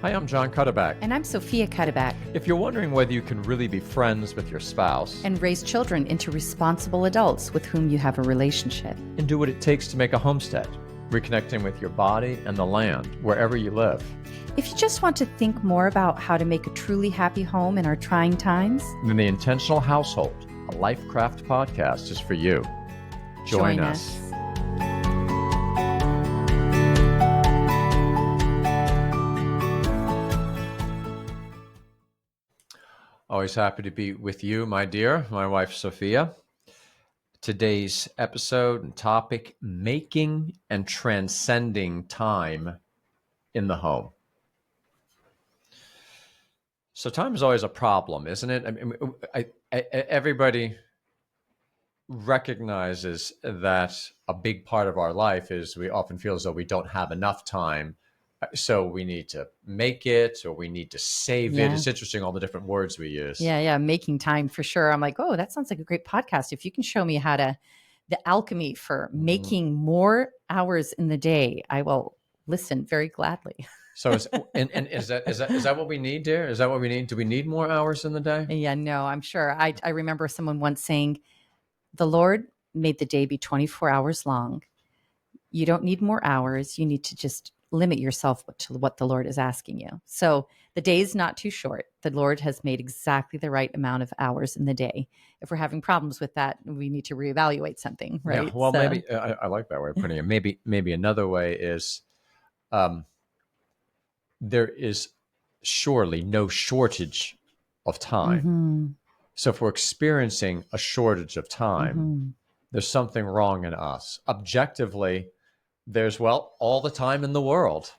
Hi, I'm John Cuddeback. And I'm Sofia Cuddeback. If you're wondering whether you can really be friends with your spouse and raise children into responsible adults with whom you have a relationship, and do what it takes to make a homestead, reconnecting with your body and the land wherever you live. If you just want to think more about how to make a truly happy home in our trying times, then The Intentional Household, a LifeCraft podcast, is for you. Join us. Always happy to be with you, my dear, my wife, Sofia. Today's episode and topic, making and transcending time in the home. So time is always a problem, isn't it? I mean, everybody recognizes that a big part of our life is we often feel as though we don't have enough time. So we need to make it, or we need to save it. It's interesting, all the different words we use. Yeah. Making time for sure. I'm like, oh, that sounds like a great podcast. If you can show me the alchemy for making more hours in the day, I will listen very gladly. So is that what we need, dear? Is that what we need? Do we need more hours in the day? Yeah, no, I'm sure. I remember someone once saying, the Lord made the day be 24 hours long. You don't need more hours. You need to just limit yourself to what the Lord is asking you. So the day is not too short. The Lord has made exactly the right amount of hours in the day. If we're having problems with that, we need to reevaluate something, right? Yeah, well, maybe I like that way of putting it. Maybe another way is there is surely no shortage of time. Mm-hmm. So if we're experiencing a shortage of time, there's something wrong in us. Objectively, there's all the time in the world.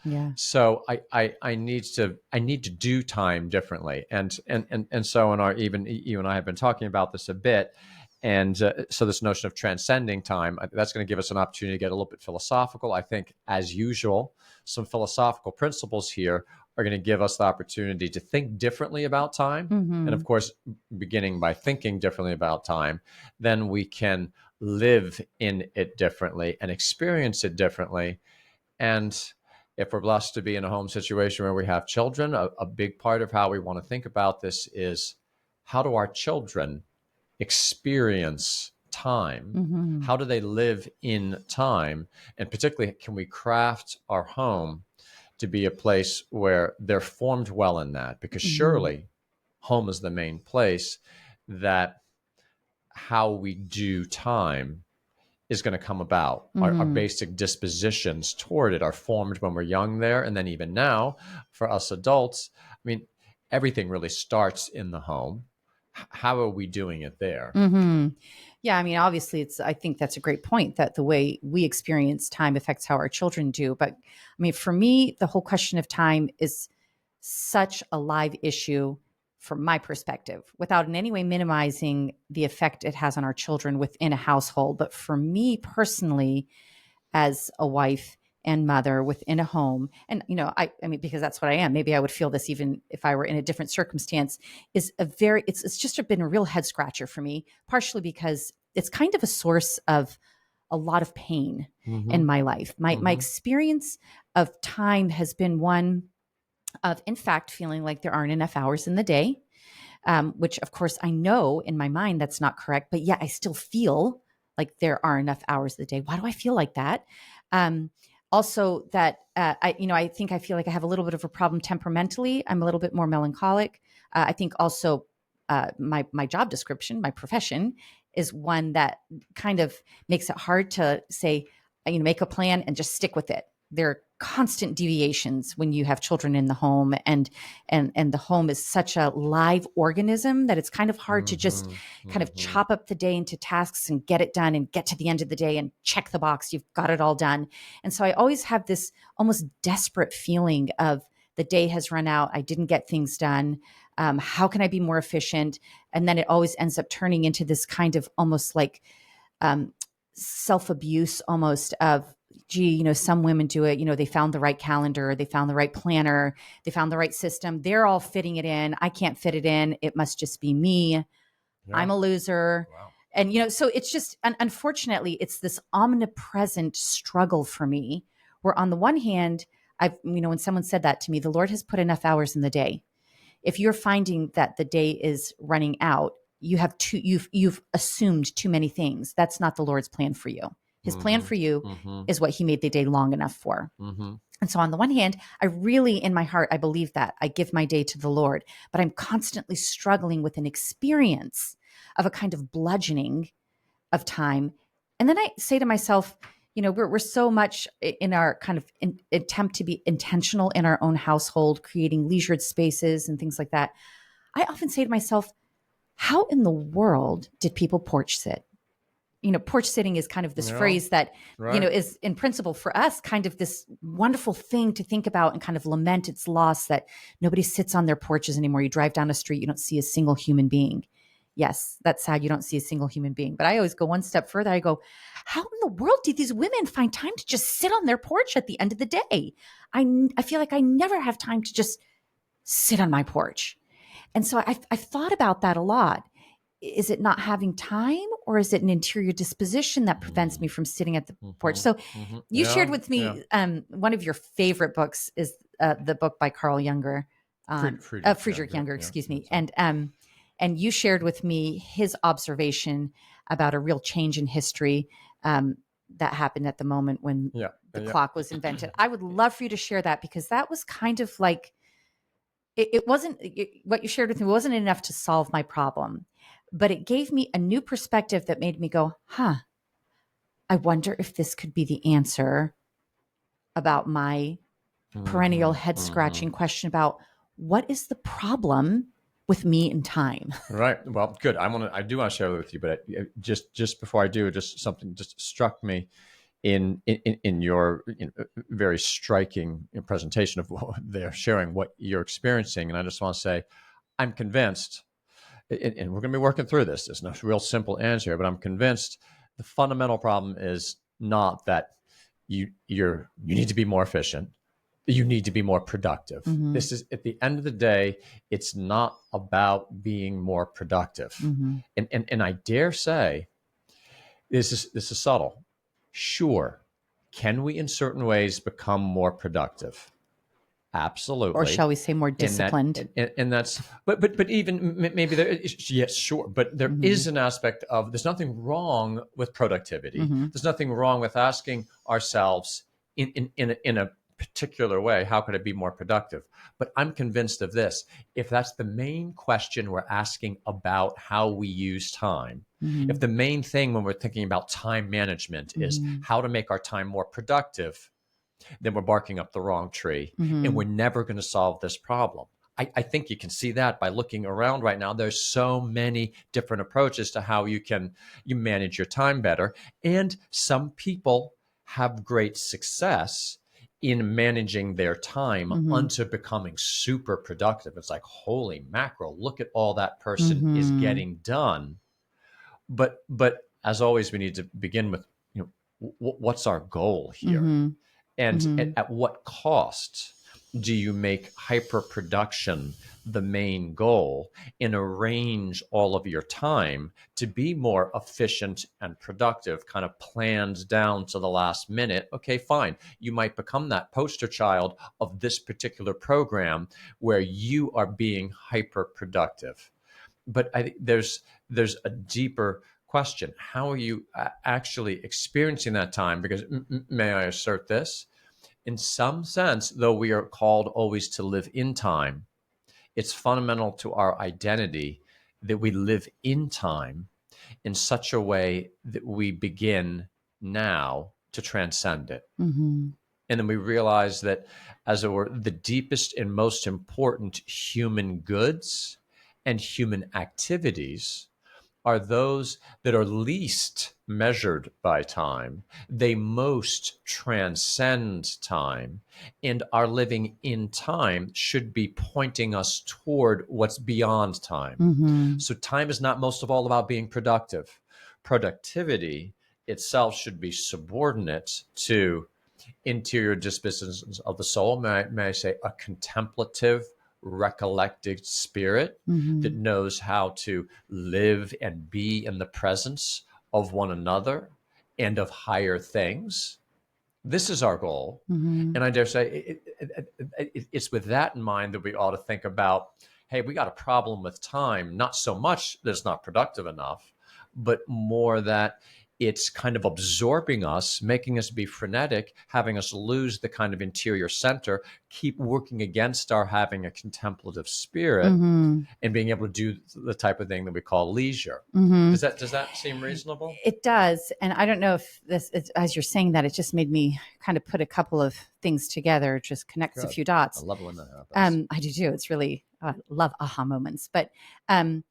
Yeah. So I need to do time differently, and so even you and I have been talking about this a bit, and so this notion of transcending time, that's going to give us an opportunity to get a little bit philosophical. I think, as usual, some philosophical principles here are going to give us the opportunity to think differently about time, and of course, beginning by thinking differently about time, then we can live in it differently and experience it differently. And if we're blessed to be in a home situation where we have children, a big part of how we want to think about this is, how do our children experience time? How do they live in time? And particularly, can we craft our home to be a place where they're formed well in that? Because surely home is the main place that how we do time is going to come about. Our basic dispositions toward it are formed when we're young there. And then even now, for us adults, I mean, everything really starts in the home. How are we doing it there? Yeah, I mean, obviously, I think that's a great point, that the way we experience time affects how our children do. But I mean, for me, the whole question of time is such a live issue from my perspective, without in any way minimizing the effect it has on our children within a household. But for me personally, as a wife and mother within a home, and I mean, because that's what I am, maybe I would feel this even if I were in a different circumstance, is it's just been a real head scratcher for me, partially because it's kind of a source of a lot of pain in my life. My experience of time has been one of, in fact, feeling like there aren't enough hours in the day, which of course I know in my mind that's not correct, but yet I still feel like there are enough hours in the day. Why do I feel like that? Also that, I think I feel like I have a little bit of a problem temperamentally. I'm a little bit more melancholic. I think also my job description, my profession, is one that kind of makes it hard to say, make a plan and just stick with it. There are constant deviations when you have children in the home, and the home is such a live organism that it's kind of hard to just kind of chop up the day into tasks and get it done and get to the end of the day and check the box. You've got it all done. And so I always have this almost desperate feeling of the day has run out. I didn't get things done. How can I be more efficient? And then it always ends up turning into this kind of almost like self-abuse almost of, gee, some women do it, they found the right calendar, they found the right planner, they found the right system. They're all fitting it in. I can't fit it in. It must just be me. Yeah. I'm a loser. Wow. And, so it's just, unfortunately, it's this omnipresent struggle for me, where on the one hand, when someone said that to me, the Lord has put enough hours in the day. If you're finding that the day is running out, you've assumed too many things. That's not the Lord's plan for you. His plan for you is what he made the day long enough for. And so on the one hand, I really, in my heart, I believe that I give my day to the Lord, but I'm constantly struggling with an experience of a kind of bludgeoning of time. And then I say to myself, we're so much in our kind of attempt to be intentional in our own household, creating leisured spaces and things like that. I often say to myself, how in the world did people porch sit? Porch sitting is kind of this phrase that, right. Is in principle for us kind of this wonderful thing to think about and kind of lament its loss, that nobody sits on their porches anymore. You drive down a street, you don't see a single human being. Yes, that's sad. You don't see a single human being. But I always go one step further. I go, how in the world do these women find time to just sit on their porch at the end of the day? I feel like I never have time to just sit on my porch. And so I thought about that a lot. Is it not having time, or is it an interior disposition that prevents me from sitting at the porch? So you shared with me one of your favorite books is the book by Carl Junger, Friedrich Junger, excuse me. And you shared with me his observation about a real change in history that happened at the moment when the clock was invented. I would love for you to share that, because that was kind of like, it wasn't, what you shared with me wasn't enough to solve my problem, but it gave me a new perspective that made me go, I wonder if this could be the answer about my perennial head scratching question about what is the problem with me and time. Right. Well, good. I do want to share it with you, but just before I do, just something just struck me in your very striking presentation of what they're sharing, what you're experiencing. And I just want to say, I'm convinced, and we're going to be working through this. There's no real simple answer, but I'm convinced the fundamental problem is not that you need to be more efficient. You need to be more productive. This is, at the end of the day, it's not about being more productive. And I dare say, this is subtle. Sure, can we in certain ways become more productive? Absolutely. Or shall we say more disciplined? And that's, but even maybe there is, yes, sure. But there is an aspect of, there's nothing wrong with productivity. There's nothing wrong with asking ourselves in a particular way, how could I be more productive? But I'm convinced of this. If that's the main question we're asking about how we use time, if the main thing when we're thinking about time management is how to make our time more productive, then we're barking up the wrong tree, and we're never going to solve this problem. I think you can see that by looking around right now. There's so many different approaches to how you manage your time better. And some people have great success in managing their time unto becoming super productive. It's like, holy mackerel, look at all that person is getting done. But as always, we need to begin with, what's our goal here? And at what cost do you make hyperproduction the main goal, and arrange all of your time to be more efficient and productive, kind of planned down to the last minute? Okay, fine. You might become that poster child of this particular program where you are being hyperproductive. But I think there's a deeper question. How are you actually experiencing that time? Because may I assert this? In some sense, though we are called always to live in time, it's fundamental to our identity that we live in time in such a way that we begin now to transcend it. And then we realize that, as it were, the deepest and most important human goods and human activities are those that are least measured by time. They most transcend time, and our living in time should be pointing us toward what's beyond time. So time is not most of all about being productive. Productivity itself should be subordinate to interior dispositions of the soul. May I say, a contemplative, recollected spirit that knows how to live and be in the presence of one another and of higher things. This is our goal. And I dare say, it's with that in mind that we ought to think about, hey, we got a problem with time, not so much that it's not productive enough, but more that it's kind of absorbing us, making us be frenetic, having us lose the kind of interior center, keep working against our having a contemplative spirit Mm-hmm. and being able to do the type of thing that we call leisure. Mm-hmm. Does that seem reasonable? It does. And I don't know if as you're saying that, it just made me kind of put a couple of things together, just connects a Good. few I dots. love when that happens. I do too. It's really, love aha moments. But the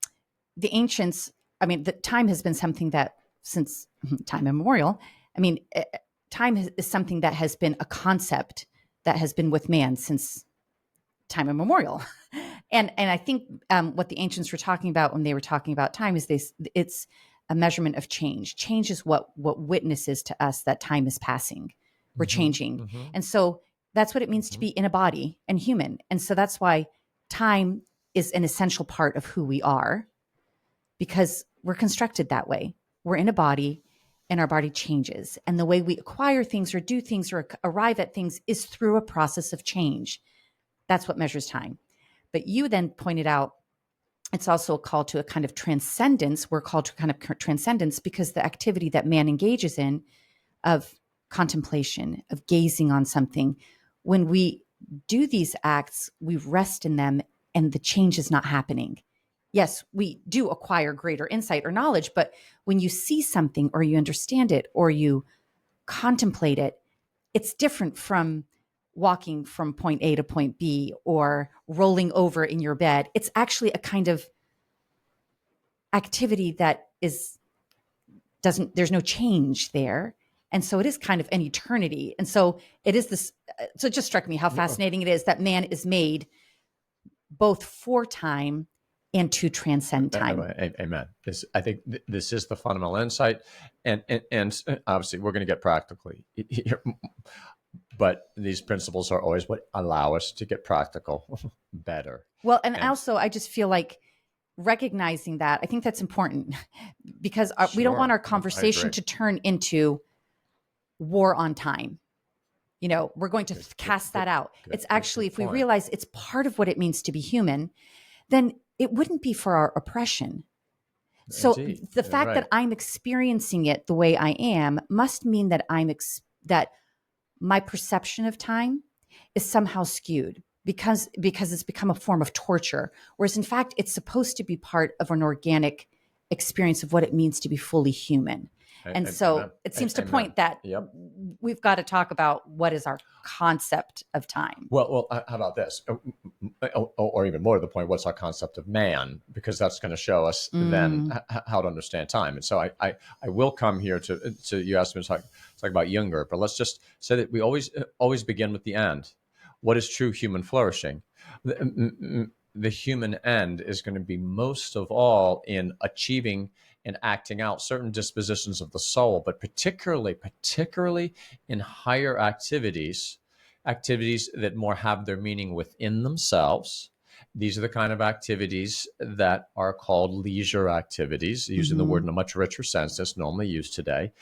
ancients, I mean, the time has been something that since time immemorial, I mean, time is something that has been a concept that has been with man since time immemorial. And I think what the ancients were talking about when they were talking about time is it's a measurement of change. Change is what witnesses to us that time is passing. We're changing. Mm-hmm. And so that's what it means to be in a body and human. And so that's why time is an essential part of who we are, because we're constructed that way. We're in a body and our body changes. And the way we acquire things or do things or arrive at things is through a process of change. That's what measures time. But you then pointed out it's also a call to a kind of transcendence. We're called to kind of transcendence because the activity that man engages in of contemplation, of gazing on something, when we do these acts, we rest in them and the change is not happening. Yes, we do acquire greater insight or knowledge, but when you see something or you understand it or you contemplate it, it's different from walking from point A to point B or rolling over in your bed. It's actually a kind of activity that there's no change there. And so it is kind of an eternity. And so it is this, so it just struck me how fascinating it is that man is made both for time and to transcend time. Amen. I think this is the fundamental insight, and obviously we're going to get practically here, but these principles are always what allow us to get practical better. Well, and also I just feel like recognizing that, I think that's important because we don't want our conversation to turn into war on time. You know, we're going to cast that out. It's actually, if we realize it's part of what it means to be human, then it wouldn't be for our oppression. So the fact that I'm experiencing it the way I am must mean that that my perception of time is somehow skewed because it's become a form of torture. Whereas in fact, it's supposed to be part of an organic experience of what it means to be fully human. And so it seems to point that we've got to talk about what is our concept of time. Well, how about this? Or even more to the point, what's our concept of man? Because that's going to show us then how to understand time. And so I will come here to you asked me to talk about Junger, but let's just say that we always begin with the end. What is true human flourishing? The human end is going to be most of all in achieving and acting out certain dispositions of the soul, but particularly in higher activities that more have their meaning within themselves. These are the kind of activities that are called leisure activities, using the word in a much richer sense that's normally used today.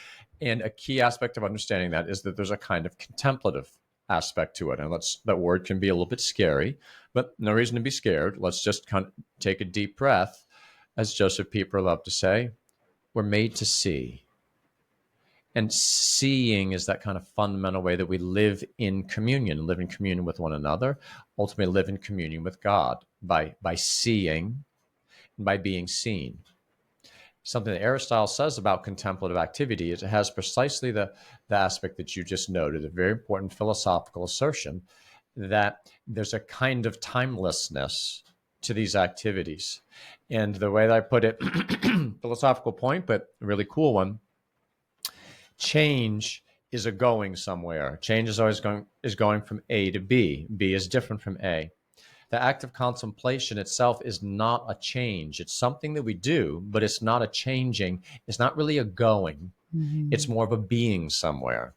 And a key aspect of understanding that is that there's a kind of contemplative aspect to it. And that word can be a little bit scary, but no reason to be scared. Let's just kind of take a deep breath. As Joseph Pieper loved to say, we're made to see. And seeing is that kind of fundamental way that we live in communion with one another, ultimately live in communion with God by seeing and by being seen. Something that Aristotle says about contemplative activity is it has precisely the aspect that you just noted, a very important philosophical assertion that there's a kind of timelessness to these activities. And the way that I put it, philosophical point, but a really cool one, change is a going somewhere. Change is always going from A to B. B is different from A. The act of contemplation itself is not a change. It's something that we do, but it's not a changing. It's not really a going. It's more of a being somewhere.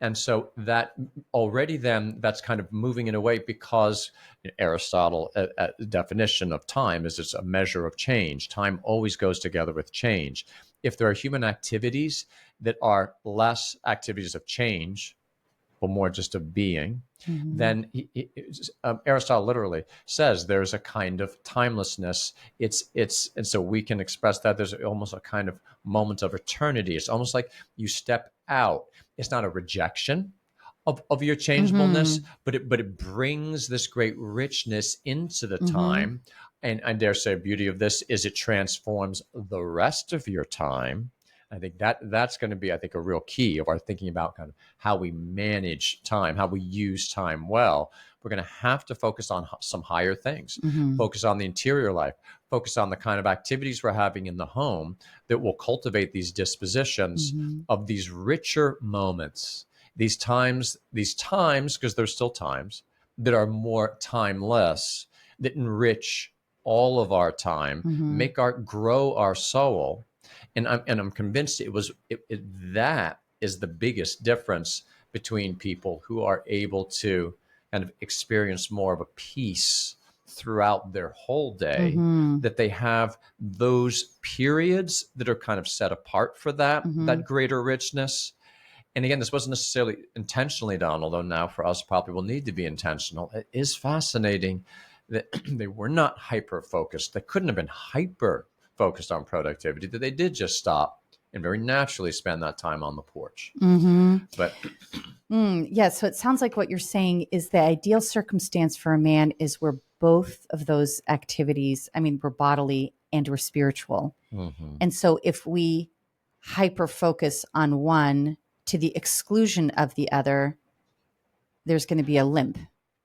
And so that already then that's kind of moving in a way because Aristotle, a definition of time is it's a measure of change. Time always goes together with change. If there are human activities that are less activities of change, but more just a being, Mm-hmm. then Aristotle literally says there's a kind of timelessness. And so we can express that there's almost a kind of moment of eternity. It's almost like you step out. It's not a rejection of your changeableness, Mm-hmm. but it brings this great richness into the Mm-hmm. time. And I dare say, beauty of this is it transforms the rest of your time. I think that's going to be, I think, a real key of our thinking about kind of how we manage time, how we use time well. We're going to have to focus on some higher things, Mm-hmm. focus on the interior life, focus on the kind of activities we're having in the home that will cultivate these dispositions Mm-hmm. of these richer moments, these times, because there's still times that are more timeless, that enrich all of our time, Mm-hmm. grow our soul. And I'm convinced that is the biggest difference between people who are able to kind of experience more of a peace throughout their whole day, Mm-hmm. that they have those periods that are kind of set apart for Mm-hmm. that greater richness. And again, this wasn't necessarily intentionally done, although now for us probably will need to be intentional. It is fascinating that they were not hyper focused. They couldn't have been hyper focused on productivity, that they did just stop and very naturally spend that time on the porch. Mm-hmm. But Yeah. So it sounds like what you're saying is the ideal circumstance for a man is where both of those activities, I mean, we're bodily and we're spiritual. mhm. And so if we hyper focus on one to the exclusion of the other, there's going to be a limp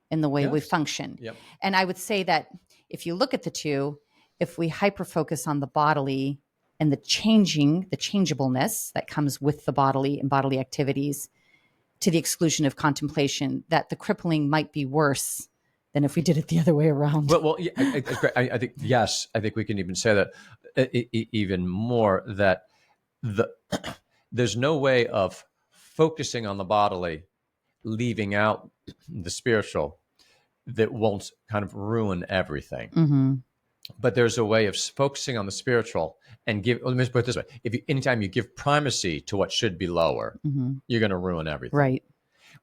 in the way we Yes. function. Yep. And I would say that if you look at the two, if we hyper focus on the bodily and the changeableness that comes with the bodily and bodily activities to the exclusion of contemplation, that the crippling might be worse than if we did it the other way around. Well, yeah, it's great. I think, yes, I think we can even say that even more, that the there's no way of focusing on the bodily, leaving out the spiritual, that won't kind of ruin everything. Mm-hmm. But there's a way of focusing on the spiritual and let me put it this way: anytime you give primacy to what should be lower, Mm-hmm. you're going to ruin everything. Right.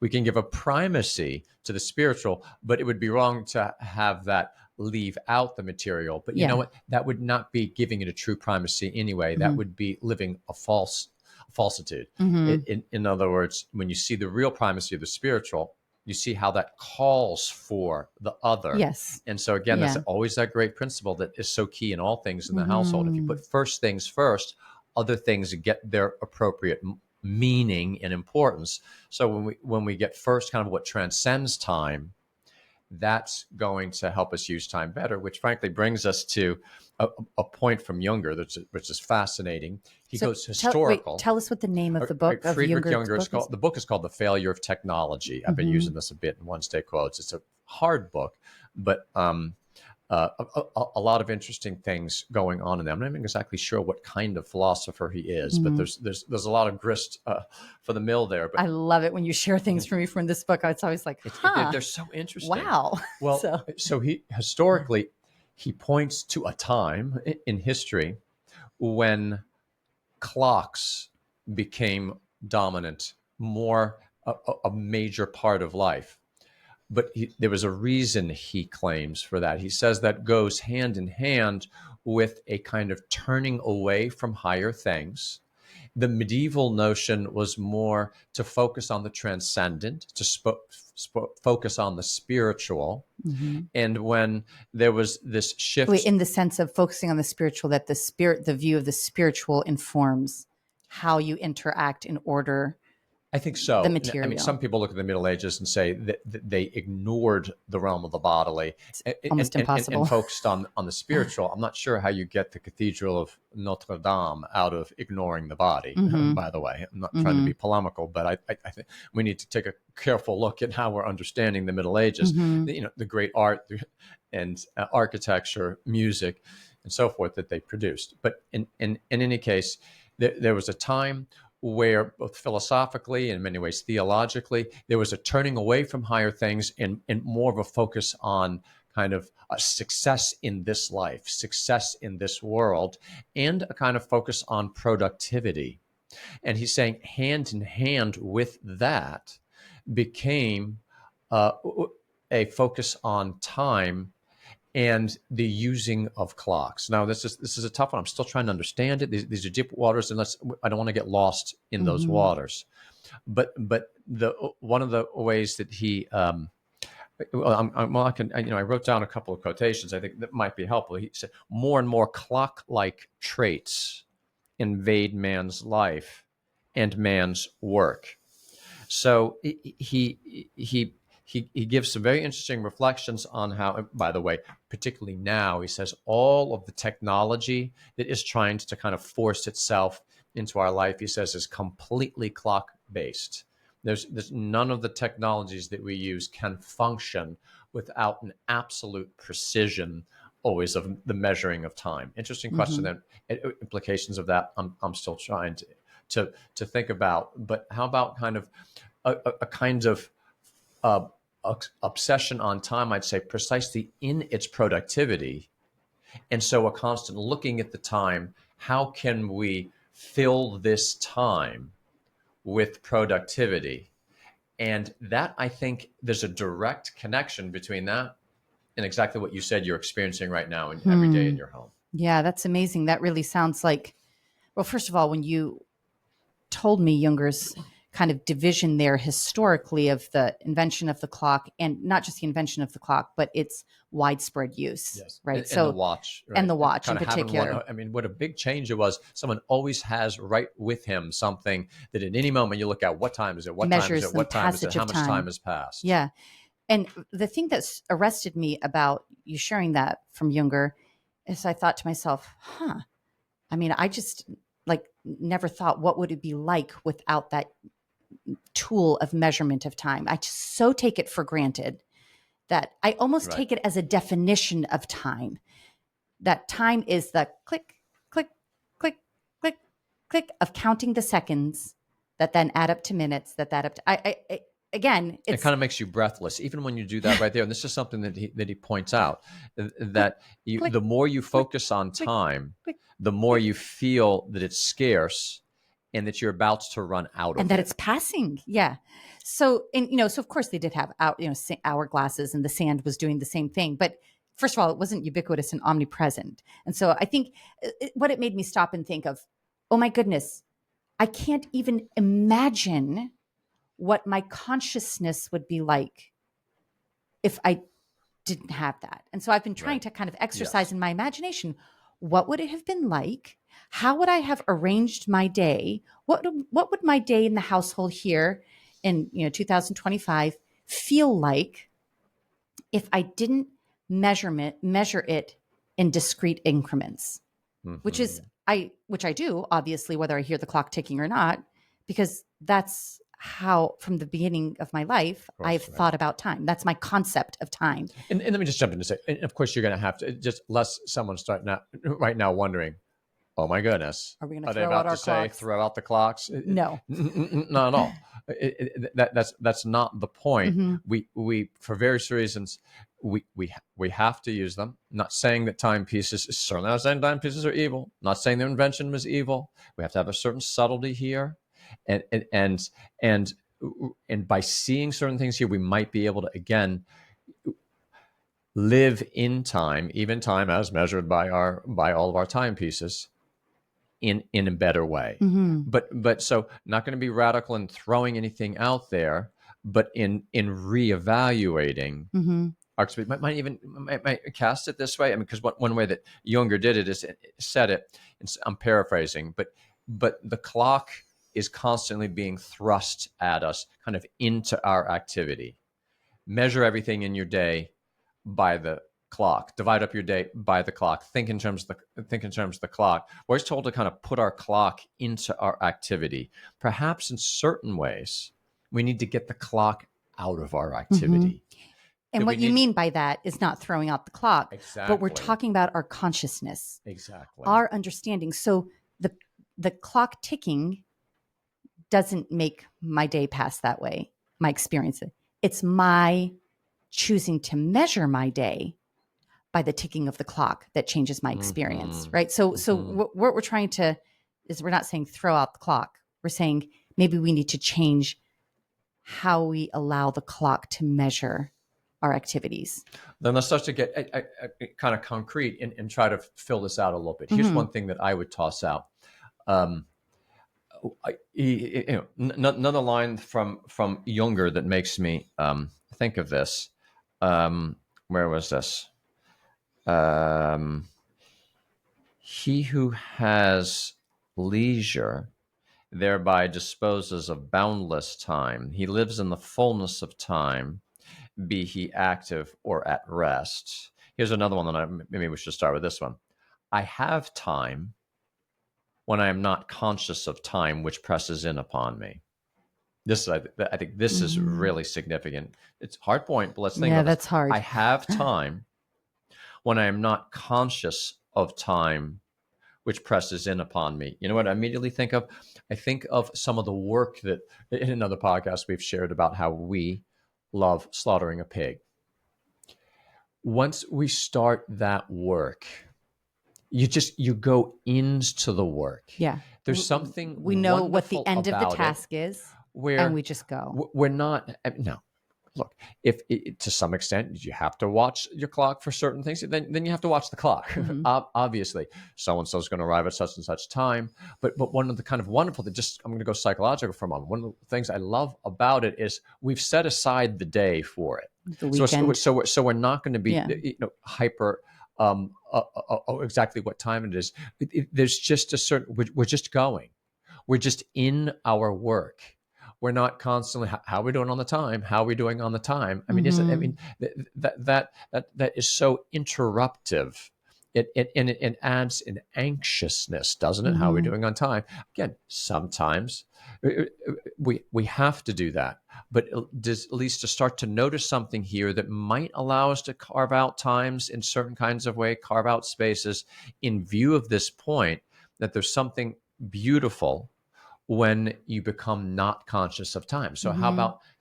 We can give a primacy to the spiritual, but it would be wrong to have that leave out the material. But you know Yeah. what? That would not be giving it a true primacy anyway. That Mm-hmm. would be living a falsitude. Mm-hmm. In other words, when you see the real primacy of the spiritual, you see how that calls for the other. Yes. And so again, that's Yeah. always that great principle that is so key in all things in the household. If you Mm-hmm. put first things first, other things get their appropriate meaning and importance. So when we get first kind of what transcends time, that's going to help us use time better, which frankly brings us to a point from Junger, which is fascinating. He So goes historical. tell us what the name of the book of Friedrich Junger's Junger, book is. the book is called The Failure of Technology. I've been Mm-hmm. using this a bit in Wednesday quotes. It's a hard book, but a lot of interesting things going on in them. I'm not even exactly sure what kind of philosopher he is, but Mm-hmm. there's a lot of grist for the mill there. But I love it when you share things for me from this book. It's always like, they're so interesting. wow. Well, so he historically he points to a time in history when clocks became dominant, more a major part of life. But there was a reason, he claims, for that. He says that goes hand in hand with a kind of turning away from higher things. The medieval notion was more to focus on the transcendent, to focus on the spiritual. Mm-hmm. And when there was this shift, Wait, in the sense of focusing on the spiritual, that the view of the spiritual informs how you interact in order I think the so. I mean, material. some people look at the Middle Ages and say that they ignored the realm of the bodily Almost impossible. and focused on the spiritual. I'm not sure how you get the Cathedral of Notre Dame out of ignoring the body. Mm-hmm. By the way, I'm not trying to Mm-hmm. be polemical, but I think we need to take a careful look at how we're understanding the Middle Ages. Mm-hmm. You know, the great art and architecture, music, and so forth that they produced. But in any case, there was a time where both philosophically and in many ways theologically, there was a turning away from higher things and more of a focus on kind of a success in this life, success in this world, and a kind of focus on productivity. And he's saying hand in hand with that, became uh, a focus on time and the using of clocks. Now, this is a tough one. I'm still trying to understand it. These are deep waters, and I don't want to get lost in those Mm-hmm. waters. But the one of the ways that he I wrote down a couple of quotations I think that might be helpful. He said, more and more clock-like traits invade man's life and man's work. So he gives some very interesting reflections on how, by the way, particularly now, he says all of the technology that is trying to kind of force itself into our life, he says, is completely clock based. There's none of the technologies that we use can function without an absolute precision always of the measuring of time. Interesting question. Mm-hmm. And implications of that I'm still trying to think about. But how about kind of a kind of uh, obsession on time, I'd say, precisely in its productivity. And so a constant looking at the time, how can we fill this time with productivity? And that, I think, there's a direct connection between that and exactly what you said you're experiencing right now and every day in Hmm. your home. Yeah, that's amazing. That really sounds like, well, first of all, when you told me Junger's kind of division there historically of the invention of the clock, and not just the invention of the clock, but its widespread use, Yes. right? And the So, watch, and right? the And watch in kind of having one. particular. I mean, what a big change it was. Someone always has right with him something that at any moment you look at, what time is it? What time is Measures it? the What time is it? passage How of much time time. has passed? Yeah. And the thing that's arrested me about you sharing that from Junger is I thought to myself, huh, I mean, I just like never thought what would it be like without that tool of measurement of time. I just so take it for granted that I almost Right. take it as a definition of time. That time is the click, click, click, click, click of counting the seconds that then add up to minutes, that add up to, again, It it's kind of makes you breathless, even when you do that right there. And this is something that he points out click, that click, the more you click, focus on click, time, click, the more click, you feel that it's scarce and that you're about to run out and of that it. it's passing. Yeah. So, and so of course they did have hourglasses, and the sand was doing the same thing. But first of all, it wasn't ubiquitous and omnipresent. And so I think what it made me stop and think of, oh my goodness, I can't even imagine what my consciousness would be like if I didn't have that. And so I've been trying Right. to kind of exercise Yes. in my imagination, what would it have been like? How would I have arranged my day? What would my day in the household here in 2025 feel like if I didn't measure it in discrete increments? Mm-hmm. Which I do, obviously, whether I hear the clock ticking or not, because that's how, from the beginning of my life, Of course. I've Right. thought about time. That's my concept of time. And let me just jump in and say, and of course, you're going to have to, just lest someone start now, right now wondering, oh my goodness, Are we going to are they throw out about our to say clocks? throw out the clocks? No. Not at all. That's not the point. Mm-hmm. We for various reasons we have to use them. Not saying that timepieces, certainly not saying timepieces are evil. Not saying their invention was evil. We have to have a certain subtlety here, and and and and and by seeing certain things here, we might be able to again live in time, even time as measured by all of our timepieces, in a better way. Mm-hmm. But so not going to be radical in throwing anything out there, but in reevaluating Mm-hmm. our experience. Might cast it this way. I mean, because one way that Junger did it is said it. I'm paraphrasing, but the clock is constantly being thrust at us, kind of into our activity. Measure everything in your day by the clock. Divide up your day by the clock. Think in terms of the clock. We're always told to kind of put our clock into our activity. Perhaps in certain ways, we need to get the clock out of our Mm-hmm. activity. And That we what you need mean by that is not throwing out the clock, but we're exactly, talking about our consciousness, exactly. our understanding. So the clock ticking doesn't make my day pass that way, my experience. It's my choosing to measure my day by the ticking of the clock that changes my experience, Mm-hmm. right? So Mm-hmm. what we're trying to is we're not saying throw out the clock. We're saying maybe we need to change how we allow the clock to measure our activities. Then let's start to get kind of concrete and try to fill this out a little bit. Here's Mm-hmm. one thing that I would toss out. Another line from Junger that makes me think of this. Where was this? He who has leisure thereby disposes of boundless time. He lives in the fullness of time, be he active or at rest. Here's another one that maybe we should start with this one. I have time when I am not conscious of time which presses in upon me. This, I think this is really significant. It's a hard point, but let's think Yeah, about this. that's hard. I have time when I am not conscious of time which presses in upon me. You know what I immediately think of? I think of some of the work that in another podcast we've shared about how we love slaughtering a pig. Once we start that work, you go into the work. Yeah. There's something We know what the wonderful end of the about task it is, and where we just go. we're not no. Look, if to some extent you have to watch your clock for certain things, then you have to watch the clock. Mm-hmm. Obviously, so and so is going to arrive at such and such time. But one of the kind of wonderful that just I'm going to go psychological for a moment. One of the things I love about it is we've set aside the day for it. The weekend. So we're not going to be Yeah. hyper. Exactly what time it is. There's just a certain. We're just going. We're just in our work. We're not constantly how are we doing on the time? How are we doing on the time? I mean, that is so interruptive. It adds an anxiousness, doesn't it? How are we doing on time? Again, sometimes we have to do that, but at least to start to notice something here that might allow us to carve out times in certain kinds of way, carve out spaces in view of this point that there's something beautiful when you become not conscious of time. So how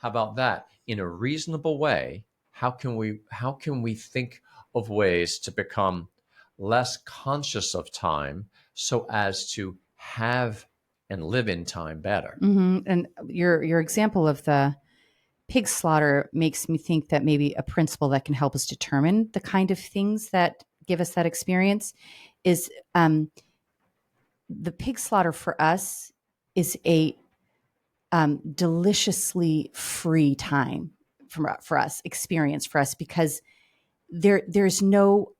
about that in a reasonable way? How can we think of ways to become less conscious of time so as to have and live in time better? And your example of the pig slaughter makes me think that maybe a principle that can help us determine the kind of things that give us that experience is the pig slaughter for us is a deliciously free time for us, experience for us, because there's no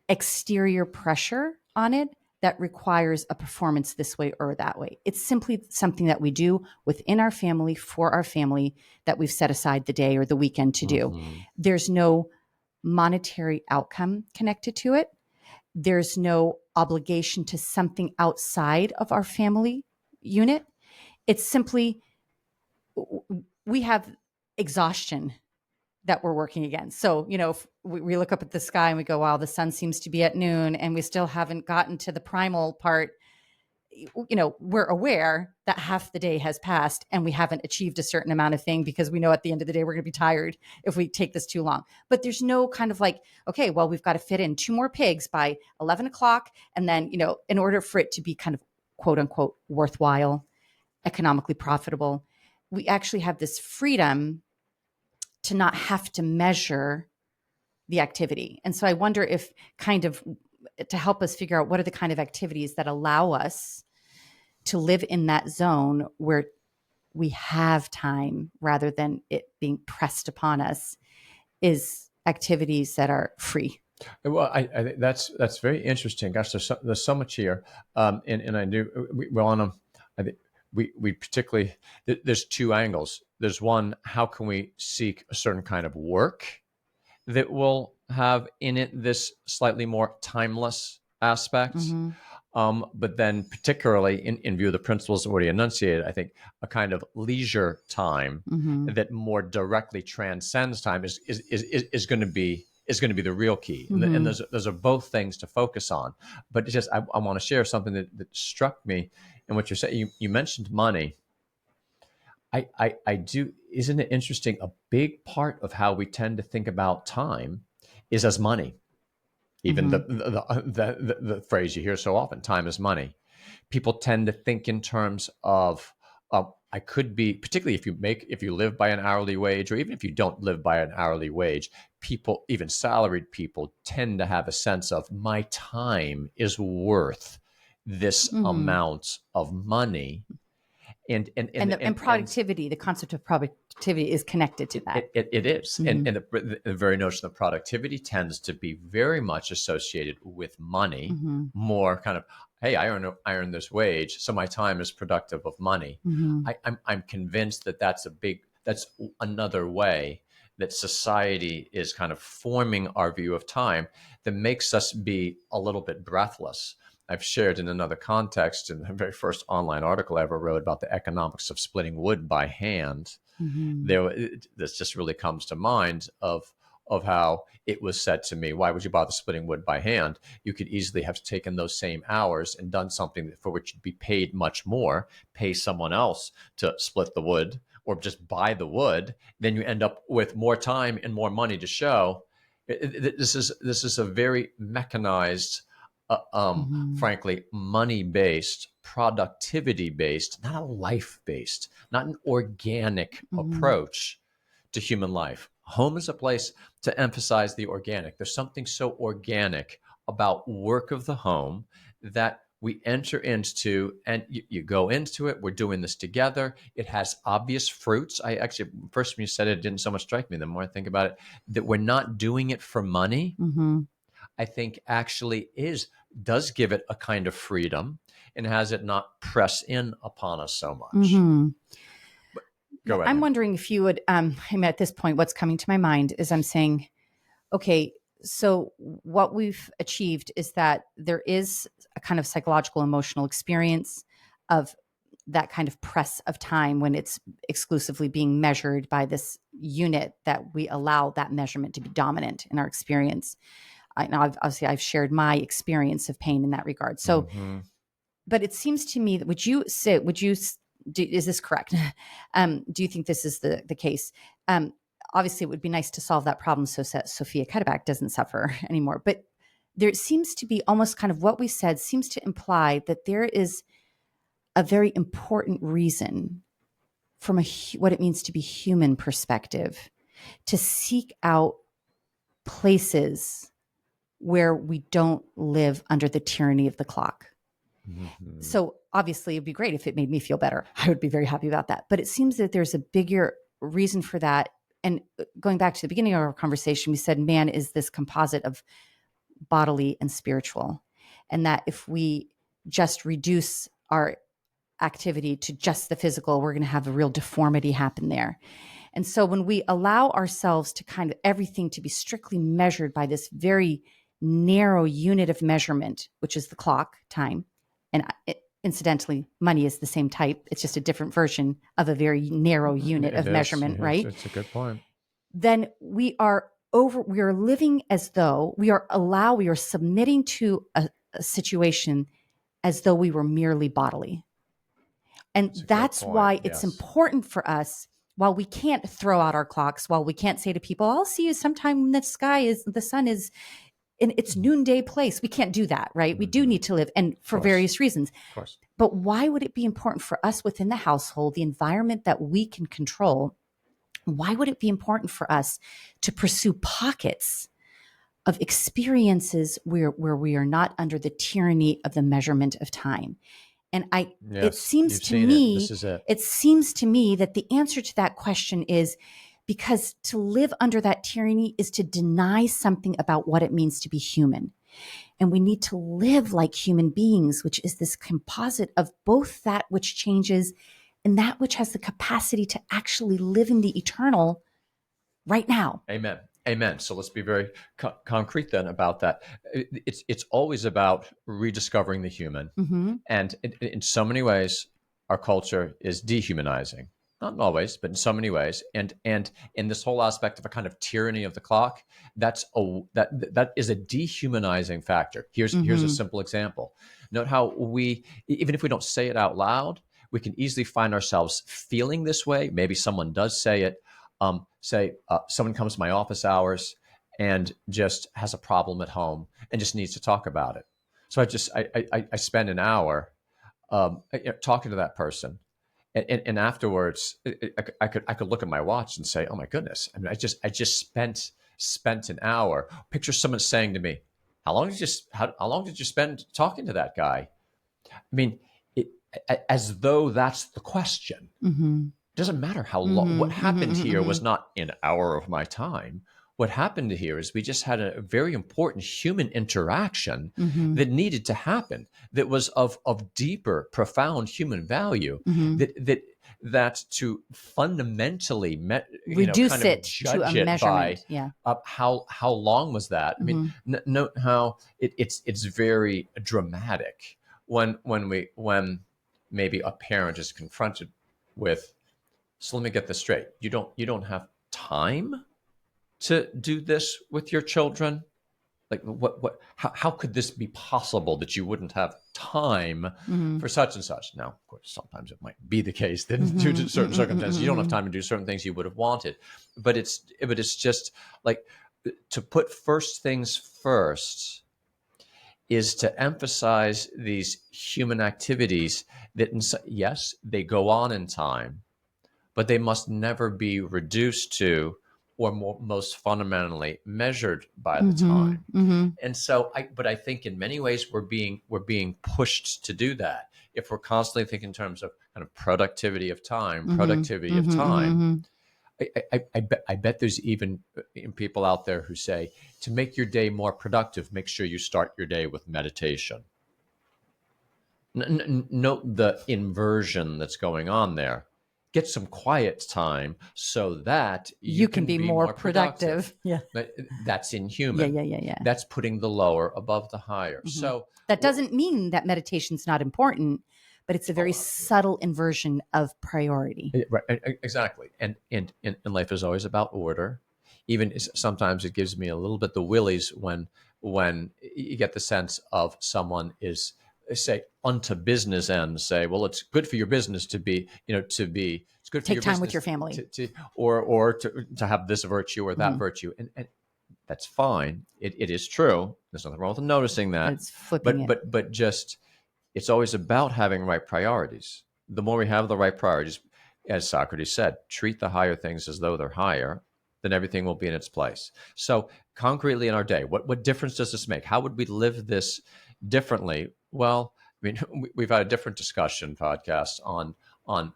exterior pressure on it that requires a performance this way or that way. It's simply something that we do within our family, for our family, that we've set aside the day or the weekend to do. There's no monetary outcome connected to it. There's no obligation to something outside of our family unit. It's simply we have exhaustion that we're working against. So, if we look up at the sky and we go, wow, the sun seems to be at noon and we still haven't gotten to the primal part, we're aware that half the day has passed and we haven't achieved a certain amount of thing because we know at the end of the day, we're going to be tired if we take this too long. But there's no kind of like, okay, well, we've got to fit in 2 more pigs by 11 o'clock. And then, in order for it to be kind of quote unquote worthwhile, economically profitable, we actually have this freedom to not have to measure the activity. And so I wonder if kind of to help us figure out what are the kind of activities that allow us to live in that zone where we have time rather than it being pressed upon us is activities that are free. Well, I think that's very interesting. Gosh, there's so much here, and I do. Well, on a, I think we particularly there's 2 angles. There's one: how can we seek a certain kind of work that will have in it this slightly more timeless aspect? But then, particularly in view of the principles already enunciated, I think a kind of leisure time that more directly transcends time is going to be the real key. And those are both things to focus on. But it's just I want to share something that struck me in what you're saying. You mentioned money. I do. Isn't it interesting? A big part of how we tend to think about time is as money. Even the phrase you hear so often, time is money. People tend to think in terms of I could be, particularly if you live by an hourly wage, or even if you don't live by an hourly wage, people, even salaried people, tend to have a sense of my time is worth this Mhm. amount of money. And productivity, the concept of productivity is connected to that. It is. Hmm. And the very notion of productivity tends to be very much associated with money, Hmm. more kind of, hey, I earn this wage, so my time is productive of money. Hmm. I'm convinced that that's another way that society is kind of forming our view of time that makes us be a little bit breathless. I've shared in another context in the very first online article I ever wrote about the economics of splitting wood by hand. Hmm. This just really comes to mind of how it was said to me, why would you bother splitting wood by hand? You could easily have taken those same hours and done something for which you'd be paid much more, pay someone else to split the wood or just buy the wood. Then you end up with more time and more money to show. This is a very mechanized, Hmm. frankly, money based, productivity based, not a life based, not an organic Hmm. approach to human life. Home is a place to emphasize the organic. There's something so organic about work of the home that we enter into, and you go into it. We're doing this together. It has obvious fruits. I actually, first when you said it, it didn't so much strike me. The more I think about it, that we're not doing it for money, Hmm. I think actually does give it a kind of freedom and has it not press in upon us so much. Hmm. But Yeah, go I'm ahead. wondering if you would. I mean, at this point, what's coming to my mind is I'm saying, okay, so what we've achieved is that there is a kind of psychological, emotional experience of that kind of press of time when it's exclusively being measured by this unit that we allow that measurement to be dominant in our experience. Obviously, I've shared my experience of pain in that regard. So, Mm-hmm. but it seems to me that is this correct? Do you think this is the case? Um, Obviously, it would be nice to solve that problem so Sofia Cutterback doesn't suffer anymore. But there seems to be almost kind of what we said seems to imply that there is a very important reason from what it means to be human perspective to seek out places where we don't live under the tyranny of the clock. Mm-hmm. So obviously it'd be great if it made me feel better. I would be very happy about that. But it seems that there's a bigger reason for that. And going back to the beginning of our conversation, we said man is this composite of bodily and spiritual. And that if we just reduce our activity to just the physical, we're going to have a real deformity happen there. And so when we allow ourselves to kind of everything to be strictly measured by this very narrow unit of measurement, which is the clock time, and incidentally, money is the same type. It's just a different version of a very narrow unit It of is. measurement, right? It's a good point. Then we are living as though we are submitting to a situation as though we were merely bodily. And It's a great that's point. why it's Yes. important for us, while we can't throw out our clocks, while we can't say to people, I'll see you sometime when the sun is in its noonday place. We can't do that, right? We do Mm-hmm. need to live, and Of for course. various reasons. Of course. But why would it be important for us within the household, the environment that we can control? Why would it be important for us to pursue pockets of experiences where we are not under the tyranny of the measurement of time? And Yes. You've seen it. This is it. it seems to me that the answer to that question is because to live under that tyranny is to deny something about what it means to be human. And we need to live like human beings, which is this composite of both that which changes and that which has the capacity to actually live in the eternal right now. Amen. Amen. So let's be very concrete then about that. It's always about rediscovering the human, Mm-hmm. and in so many ways, our culture is dehumanizing. Not always, but in so many ways. And in this whole aspect of a kind of tyranny of the clock, that is a dehumanizing factor. Here's a Mm-hmm. simple example. Note how even if we don't say it out loud, we can easily find ourselves feeling this way. Maybe someone does say it. Say someone comes to my office hours and just has a problem at home and just needs to talk about it. So I spend an hour talking to that person, And afterwards, I could look at my watch and say, "Oh my goodness!" I mean, I just spent an hour. Picture someone saying to me, how long did you spend talking to that guy?" I mean, it, as though that's the question. Mm-hmm. It doesn't matter how long. Mm-hmm. What happened Mm-hmm. here Mm-hmm. was not an hour of my time. What happened here is we just had a very important human interaction Mm-hmm. that needed to happen, that was of deeper, profound human value, Mm-hmm. that to fundamentally kind Reduce of it to a judge it by measurement. Yeah. how long was that. I mean, Mm-hmm. note how it's very dramatic when maybe a parent is confronted with, "So let me get this straight. You don't have time to do this with your children? Like how could this be possible that you wouldn't have time Mm-hmm. for such and such?" Now, of course, sometimes it might be the case that due Mm-hmm. to certain circumstances you don't have Mm-hmm. time to do certain things you would have wanted. But it's just like, to put first things first is to emphasize these human activities that, yes, they go on in time, but they must never be reduced to, or most fundamentally measured by, the Mm-hmm. time. Mm-hmm. And so I think in many ways we're being pushed to do that. If we're constantly thinking in terms of kind of productivity of time, Mm-hmm. productivity of Mm-hmm. time, Mm-hmm. I bet there's even people out there who say, to make your day more productive, make sure you start your day with meditation. Note the inversion that's going on there. Get some quiet time so that you You can can be be more more productive. productive. Yeah. But that's Yeah. inhuman. Yeah. Yeah. Yeah. That's putting the lower above the higher. Mm-hmm. So, That doesn't mean that meditation's not important, but it's a very subtle inversion of priority. right, exactly. And life is always about order. Even sometimes it gives me a little bit the willies when you get the sense of someone is, say, unto business ends, say, well, it's good for your business to be, it's good for Take your time with your business family. or to have this virtue or that Mm-hmm. virtue. And that's fine. It is true. There's nothing wrong with noticing But that. it's flipping But it. but but just, it's always about having right priorities. The more we have the right priorities, as Socrates said, treat the higher things as though they're higher, then everything will be in its place. So, concretely in our day, what difference does this make? How would we live this differently? Well, I mean, we've had a different discussion podcast on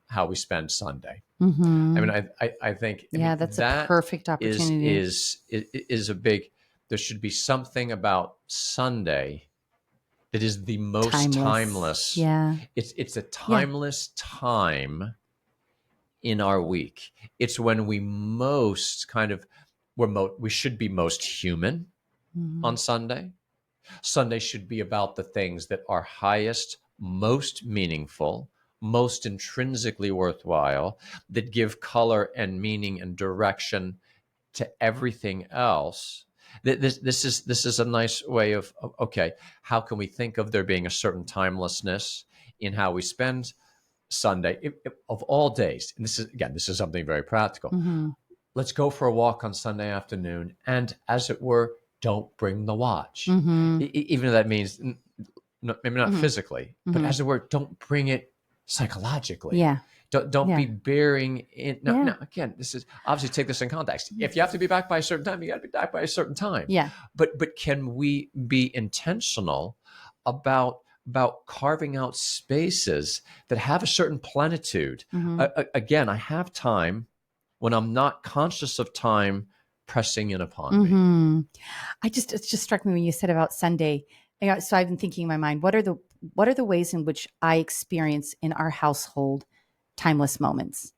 how we spend Sunday. I Mm-hmm. mean, I think, Yeah, that's a that perfect is opportunity. is is a big. There should be something about Sunday that is the most Timeless. timeless. Yeah. It's a Yeah. timeless time in our week. It's when we most kind of we should be most human Mm-hmm. on Sunday. Sunday should be about the things that are highest, most meaningful, most intrinsically worthwhile, that give color and meaning and direction to everything else. This is a nice way of, okay, how can we think of there being a certain timelessness in how we spend Sunday, of all days? And this is something very practical. Mm-hmm. Let's go for a walk on Sunday afternoon, and, as it were, don't bring the watch. Mm-hmm. Even though that means, maybe not Mm-hmm. physically, but, Mm-hmm. as it were, don't bring it psychologically. Yeah. Don't Yeah. be bearing in. Yeah. Now, again, this is obviously, take this in context. If you have to be back by a certain time, you got to be back by a certain time. Yeah. But can we be intentional about carving out spaces that have a certain plenitude? Mm-hmm. Again, I have time when I'm not conscious of time pressing in upon me. Mm-hmm. It just struck me when you said about Sunday. So I've been thinking in my mind, what are the ways in which I experience in our household timeless moments?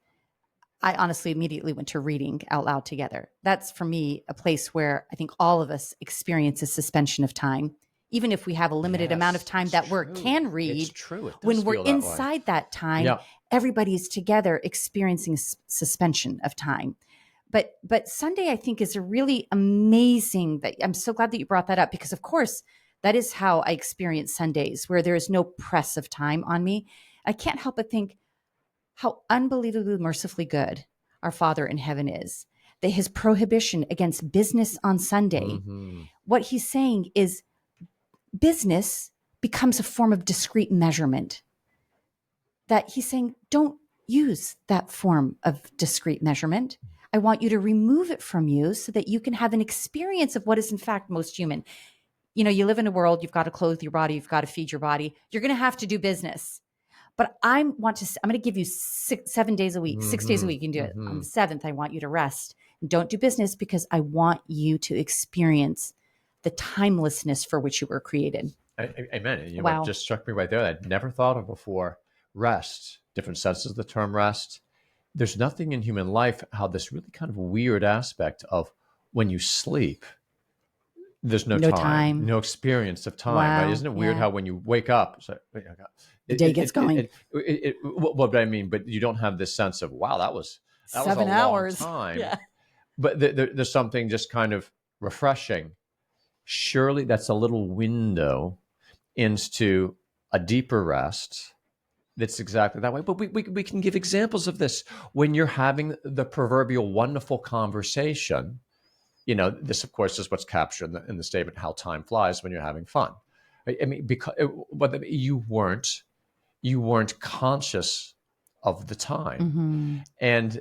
I honestly immediately went to reading out loud together. That's for me a place where I think all of us experience a suspension of time, even if we have a limited amount of Yes, time it's that we true. can read. It's true. It does When we're feel that way. inside that time, Yeah. everybody's together experiencing a suspension of time. But Sunday, I think, is a really amazing. That I'm so glad that you brought that up, because of course that is how I experience Sundays, where there is no press of time on me. I can't help but think how unbelievably mercifully good our Father in heaven is. That his prohibition against business on Sunday, Mm-hmm. what he's saying is business becomes a form of discrete measurement. That he's saying, don't use that form of discrete measurement. I want you to remove it from you so that you can have an experience of what is in fact most human. You know, you live in a world, you've got to clothe your body, you've got to feed your body. You're going to have to do business. But I'm going to give you 7 days a week, 6 days a week. You can do it. On the seventh, I want you to rest and don't do business because I want you to experience the timelessness for which you were created. Amen. And you know what Wow. just struck me right there that I'd never thought of before? Rest, different senses of the term rest. There's nothing in human life how this really kind of weird aspect of when you sleep, there's no No time, time. no experience of time, right? Wow. Isn't it weird Yeah. how when you wake up, it's like, The day gets going. what I mean, but you don't have this sense of, wow, that was a 7 hours. long time. Yeah. But there's something just kind of refreshing. Surely that's a little window into a deeper rest that's exactly that way. But we can give examples of this when you're having the proverbial wonderful conversation. You know, this, of course, is what's captured in the statement, how time flies when you're having fun. I mean, because but you weren't conscious of the time. Mm-hmm. And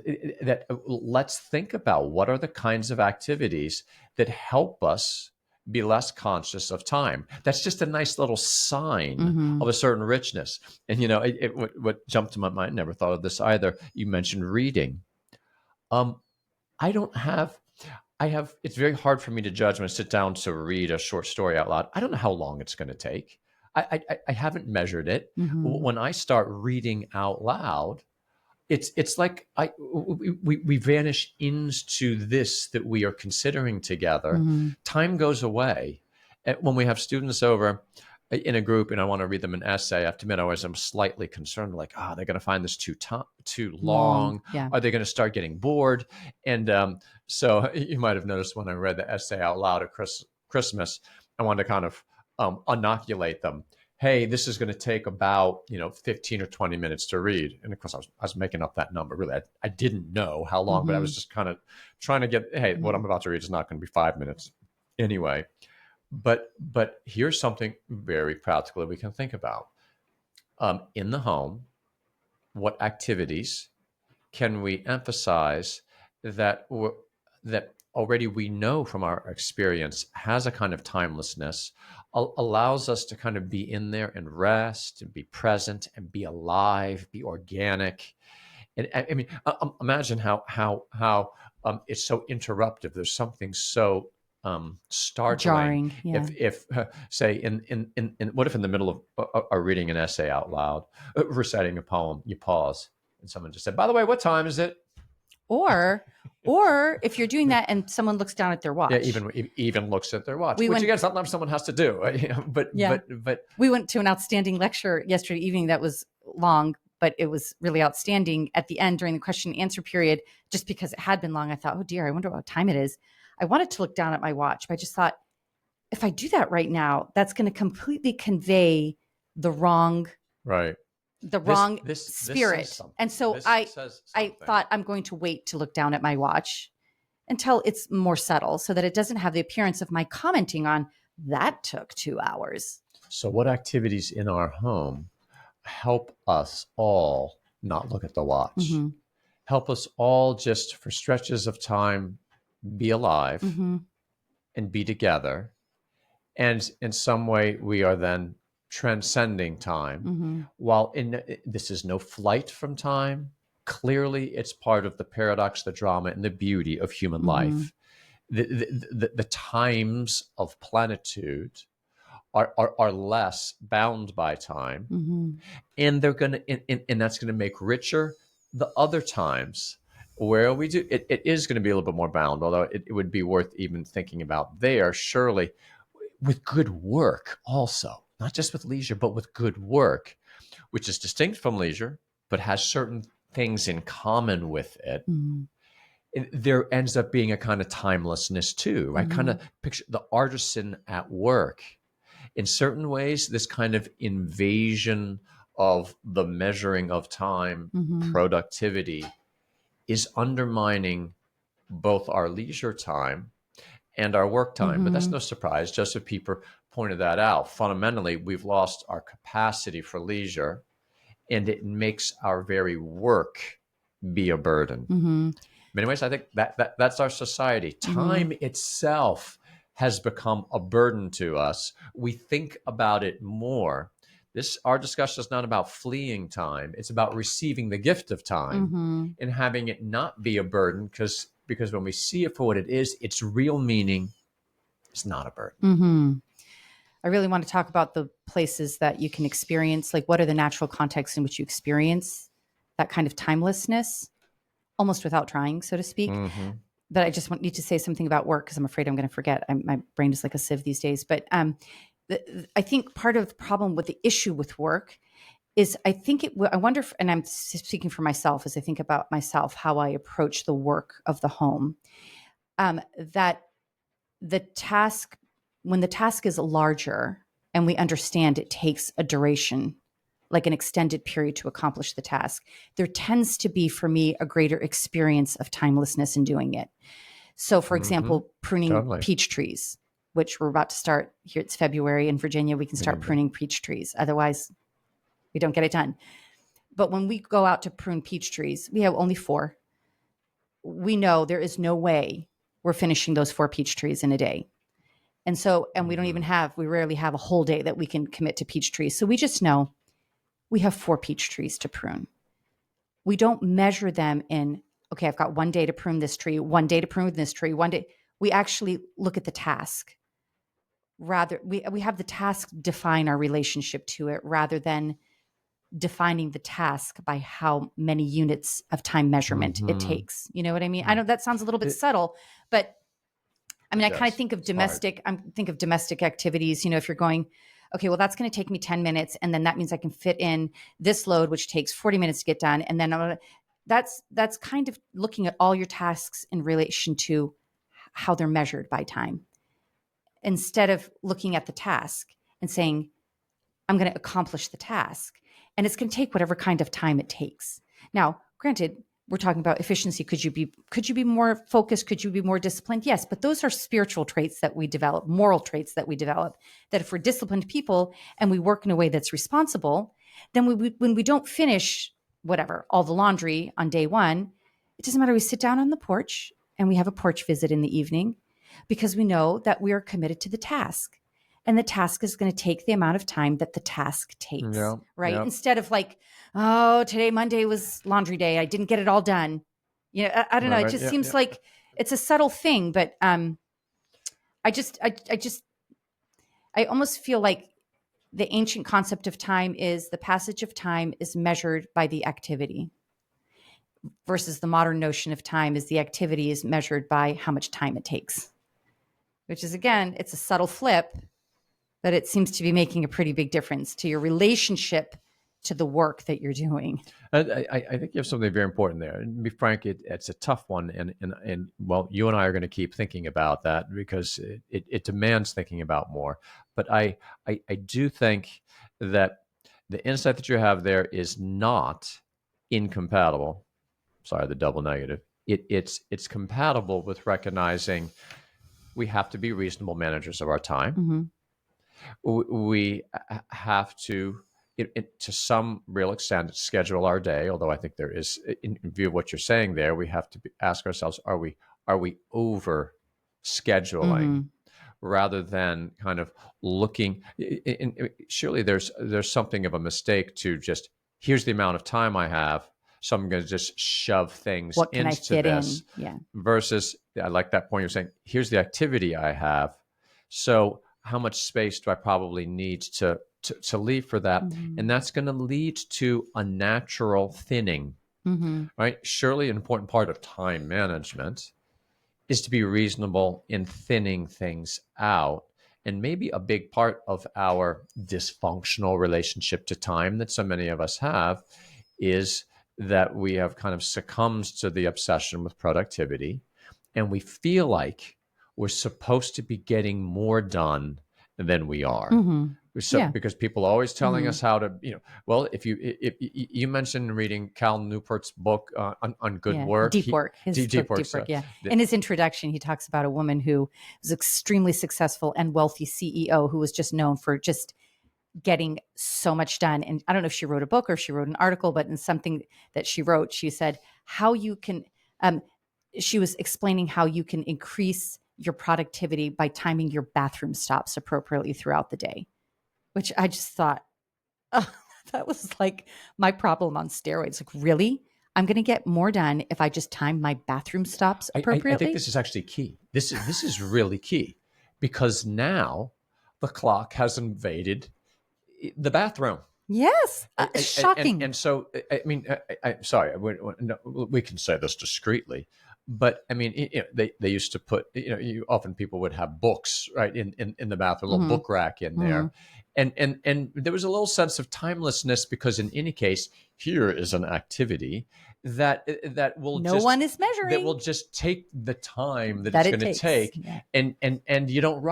that let's think about what are the kinds of activities that help us be less conscious of time. That's just a nice little sign Mm-hmm. of a certain richness. And you know, what jumped to my mind, never thought of this either. You mentioned reading. Um, I don't have. I have. It's very hard for me to judge when I sit down to read a short story out loud. I don't know how long it's going to take. I haven't measured it. Mm-hmm. When I start reading out loud, it's like we vanish into this that we are considering together. Mm-hmm. Time goes away. And when we have students over in a group and I want to read them an essay, I have to admit I always am slightly concerned, like, they're going to find this too long. Yeah. Are they going to start getting bored? And so you might have noticed when I read the essay out loud at Christmas, I wanted to kind of inoculate them. Hey, this is going to take about 15 or 20 minutes to read. And of course, I was making up that number. Really, I didn't know how long, but I was just kind of trying to get, hey, what I'm about to read is not going to be 5 minutes anyway. But here's something very practical that we can think about. In the home, what activities can we emphasize that already we know from our experience has a kind of timelessness, allows us to kind of be in there and rest and be present and be alive, be organic. And I mean, imagine how it's so interruptive. There's something so startling. Jarring. Yeah. If say in what if in the middle of reading an essay out loud, reciting a poem, you pause and someone just said, "By the way, what time is it?" Or if you're doing that and someone looks down at their watch. Yeah, even looks at their watch, which again, sometimes someone has to do. But we went to an outstanding lecture yesterday evening that was long, but it was really outstanding. At the end, during the question and answer period, just because it had been long, I thought, oh dear, I wonder what time it is. I wanted to look down at my watch, but I just thought, if I do that right now, that's going to completely convey the wrong spirit. And so I thought, I'm going to wait to look down at my watch until it's more subtle so that it doesn't have the appearance of my commenting on that took 2 hours. So what activities in our home help us all not look at the watch? Mm-hmm. Help us all just for stretches of time be alive and be together. And in some way, we are then transcending time. While this is no flight from time, clearly it's part of the paradox, the drama, and the beauty of human life. The times of plenitude are less bound by time, and they're going to, and that's going to make richer the other times where we do. It is going to be a little bit more bound, although it would be worth even thinking about there. Surely, with good work, also not just with leisure, but with good work, which is distinct from leisure, but has certain things in common with it. There ends up being a kind of timelessness too. I kind of picture the artisan at work. In certain ways, this kind of invasion of the measuring of time, productivity, is undermining both our leisure time and our work time. But that's no surprise. Joseph Pieper pointed that out. Fundamentally, we've lost our capacity for leisure and it makes our very work be a burden. Mm-hmm. In many ways, I think that's our society. Mm-hmm. Time itself has become a burden to us. We think about it more. Our discussion is not about fleeing time. It's about receiving the gift of time Mm-hmm. and having it not be a burden, because when we see it for what it is, its real meaning is not a burden. Mm-hmm. I really want to talk about the places that you can experience, like what are the natural contexts in which you experience that kind of timelessness, almost without trying, so to speak. Mm-hmm. But I just want you to say something about work because I'm afraid I'm going to forget. My brain is like a sieve these days. But I think part of the problem with the issue with work is I wonder if, and I'm speaking for myself as I think about myself, how I approach the work of the home, that the task, when the task is larger and we understand it takes a duration, like an extended period to accomplish the task, there tends to be for me a greater experience of timelessness in doing it. So, for Mm-hmm. example, pruning Totally. peach trees, which we're about to start here. It's February in Virginia. We can start pruning peach trees. Otherwise, we don't get it done. But when we go out to prune peach trees, we have only 4. We know there is no way we're finishing those 4 peach trees in a day. And so, and we rarely have a whole day that we can commit to peach trees. So we just know we have 4 peach trees to prune. We don't measure them in, okay, I've got 1 day to prune this tree, 1 day to prune this tree, 1 day. We actually look at the task. Rather, we have the task define our relationship to it rather than defining the task by how many units of time measurement it Mm-hmm. takes. You know what I mean? I know that sounds a little bit subtle, but I mean, I kind of think of domestic activities, if you're going, okay, well, that's going to take me 10 minutes. And then that means I can fit in this load, which takes 40 minutes to get done. And then that's kind of looking at all your tasks in relation to how they're measured by time, instead of looking at the task and saying, I'm going to accomplish the task. And it's going to take whatever kind of time it takes. Now, granted, we're talking about efficiency. Could you be more focused? Could you be more disciplined? Yes, but those are spiritual traits that we develop, moral traits that we develop, that if we're disciplined people and we work in a way that's responsible, then when we don't finish whatever, all the laundry on day 1, it doesn't matter. We sit down on the porch and we have a porch visit in the evening because we know that we are committed to the task. And the task is going to take the amount of time that the task takes, Yeah, right? yeah. Instead of like, oh, today, Monday was laundry day. I didn't get it all done. I don't know. It Right. just Yeah, seems yeah. like it's a subtle thing, but I almost feel like the ancient concept of time is the passage of time is measured by the activity versus the modern notion of time is the activity is measured by how much time it takes, which is, again, it's a subtle flip, but it seems to be making a pretty big difference to your relationship to the work that you're doing. I think you have something very important there. And to be frank, it's a tough one, and well, you and I are going to keep thinking about that because it demands thinking about more. But I do think that the insight that you have there is not incompatible. Sorry, the double negative. It's compatible with recognizing we have to be reasonable managers of our time. Mm-hmm. We have to, to some real extent, schedule our day. Although I think there is, in view of what you're saying there, we have to ask ourselves: are we over scheduling Mm-hmm. rather than kind of looking? Surely there's something of a mistake to just, here's the amount of time I have, so I'm going to just shove things What can I into fit this. in? Yeah. Versus, I like that point you're saying. Here's the activity I have, so how much space do I probably need to leave for that? Mm-hmm. And that's going to lead to a natural thinning, Mm-hmm. right? Surely an important part of time management is to be reasonable in thinning things out. And maybe a big part of our dysfunctional relationship to time that so many of us have is that we have kind of succumbed to the obsession with productivity, and we feel like we're supposed to be getting more done than we are. Mm-hmm. So, Yeah. because people are always telling Mm-hmm. us how to, well, if you mentioned reading Cal Newport's book on good Yeah. work, Deep Work. His deep book, work. Deep Work. So, Yeah. In his introduction, he talks about a woman who was extremely successful and wealthy CEO who was just known for just getting so much done. And I don't know if she wrote a book or if she wrote an article, but in something that she wrote, she said how you can, she was explaining how you can increase your productivity by timing your bathroom stops appropriately throughout the day, which I just thought, oh, that was like my problem on steroids. Like, really? I'm going to get more done if I just time my bathroom stops I think appropriately? this is actually key. This is really key, because now the clock has invaded the bathroom. Yes. Shocking. And so, I mean, sorry, no, we can say this discreetly, but I mean, they used to put, often people would have books, right, in the bathroom, a little Mm-hmm. book rack in Mm-hmm. there. And there was a little sense of timelessness, because in any case, here is an activity that will No just one is measuring take the time that that it's it going to takes. take, Yeah. and you don't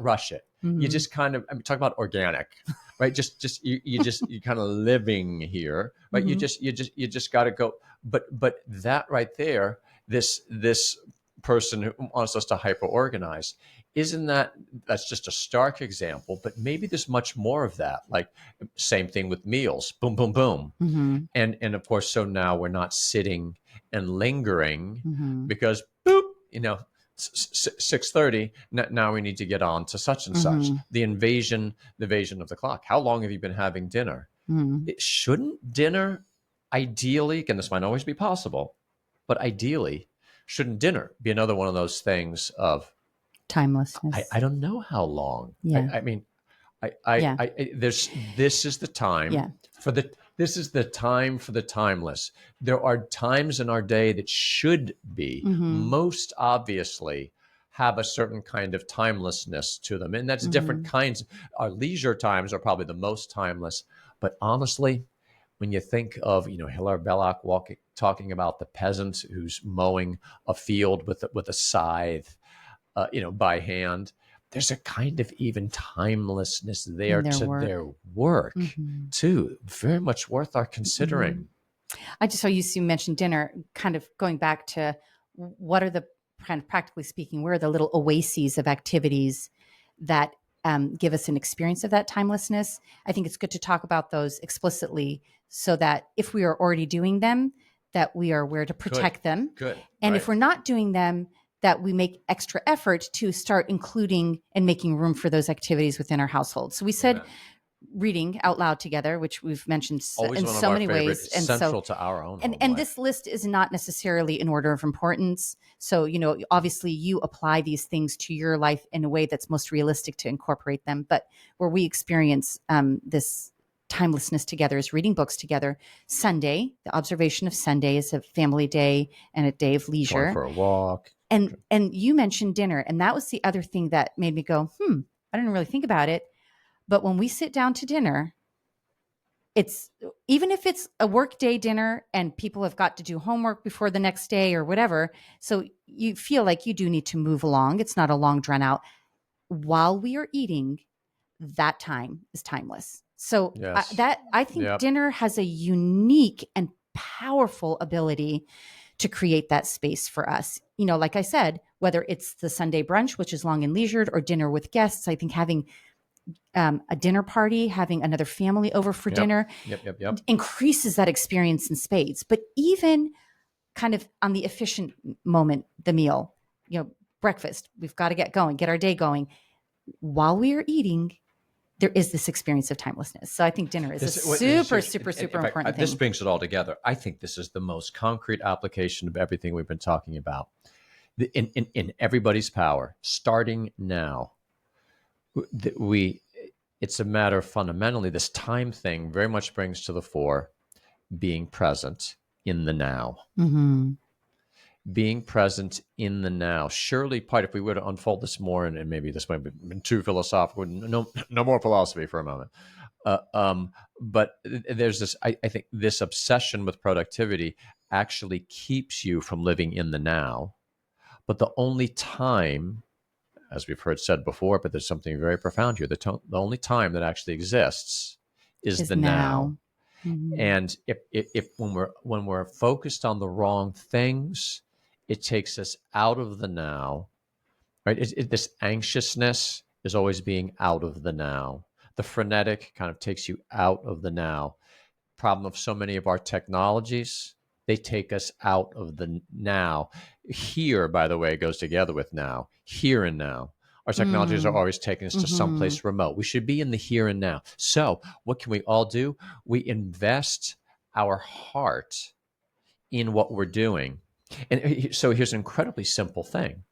rush it. You Mm-hmm. just kind of, I mean, talk about organic, right? You kind of living here, right? Mm-hmm. You just got to go. But that right there, this person who wants us to hyper organize, isn't that's just a stark example, but maybe there's much more of that. Like, same thing with meals, boom, boom, boom. Mm-hmm. And of course, so now we're not sitting and lingering, Mm-hmm. because boop, 6:30. Now we need to get on to such and such. Mm-hmm. The invasion of the clock. How long have you been having dinner? Mm-hmm. Shouldn't dinner, ideally, again, this might always be possible, but ideally, shouldn't dinner be another one of those things of, Timelessness. I don't know how long. Yeah. I mean, Yeah. there's this is the time Yeah. for the this is the time for the timeless. There are times in our day that should be, Mm-hmm. most obviously, have a certain kind of timelessness to them, and that's different Mm-hmm. kinds. Our leisure times are probably the most timeless, but honestly, when you think of, Hilaire Belloc talking about the peasant who's mowing a field with a scythe, by hand, there's a kind of even timelessness there In their to work. their work Mm-hmm. too. Very much worth our Mm-hmm. considering. I just saw you mentioned dinner, kind of going back to what are the, kind of practically speaking, where are the little oases of activities that give us an experience of that timelessness? I think it's good to talk about those explicitly so that if we are already doing them, that we are aware to Good, protect them. good, And if right? we're not doing them, that we make extra effort to start including and making room for those activities within our household. So we said Amen. reading out loud together, which we've mentioned Always in one of so our many favorite, ways. And so, central to our own and home and life. this list is not necessarily in order of importance. So, obviously you apply these things to your life in a way that's most realistic to incorporate them. But where we experience this timelessness together is reading books together. Sunday, the observation of Sunday, is a family day and a day of Going leisure. for a walk. And you mentioned dinner, and that was the other thing that made me go, I didn't really think about it. But when we sit down to dinner, it's, even if it's a work day dinner and people have got to do homework before the next day or whatever, so you feel like you do need to move along. It's not a long drawn out. While we are eating, that time is timeless. So Yes. I think Yep. dinner has a unique and powerful ability to create that space for us. Like I said, whether it's the Sunday brunch, which is long and leisured, or dinner with guests, I think having a dinner party, having another family over for Yep. dinner Yep. increases that experience in spades. But even kind of on the efficient moment, the meal, breakfast, we've got to get going, get our day going. While we are eating, there is this experience of timelessness. So I think dinner is a super, super, super in fact, important this thing. brings it all together. I think this is the most concrete application of everything we've been talking about. In everybody's power, starting now, it's a matter of, fundamentally, this time thing very much brings to the fore being present in the now. Mm-hmm. Being present in the now. Surely, if we were to unfold this more, and maybe this might be too philosophical, no more philosophy for a moment. But there's this, I think this obsession with productivity actually keeps you from living in the now. But the only time, as we've heard said before, but there's something very profound here, the only time that actually exists is Is the now. now. Mm-hmm. And if when we're focused on the wrong things, it takes us out of the now, right? This anxiousness is always being out of the now. The frenetic kind of takes you out of the now. Problem of so many of our technologies, they take us out of the now. Here, by the way, goes together with now. Here and now. Our technologies are Mm. always taking us to Hmm. someplace remote. We should be in the here and now. So, what can we all do? We invest our heart in what we're doing. And so here's an incredibly simple thing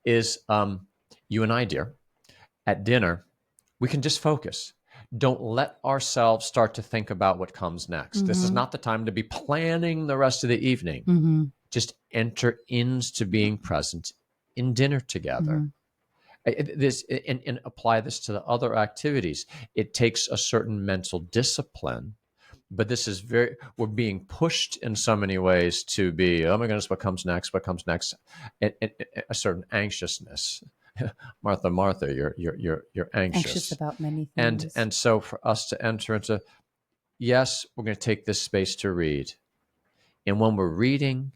is you and I, dear, at dinner, we can just focus. Don't let ourselves start to think about what comes next. This is Hmm. not the time to be planning the rest of the evening. Hmm. Just enter into being present in dinner Hmm. together. This and apply this to the other activities. It takes a certain mental discipline, but this is we're being pushed in so many ways to be, oh my goodness, what comes next, what comes next, and a certain anxiousness. Martha, Martha, you're Anxious anxious. about many and things. and so for us to enter into, yes, we're going to take this space to read, and when we're reading,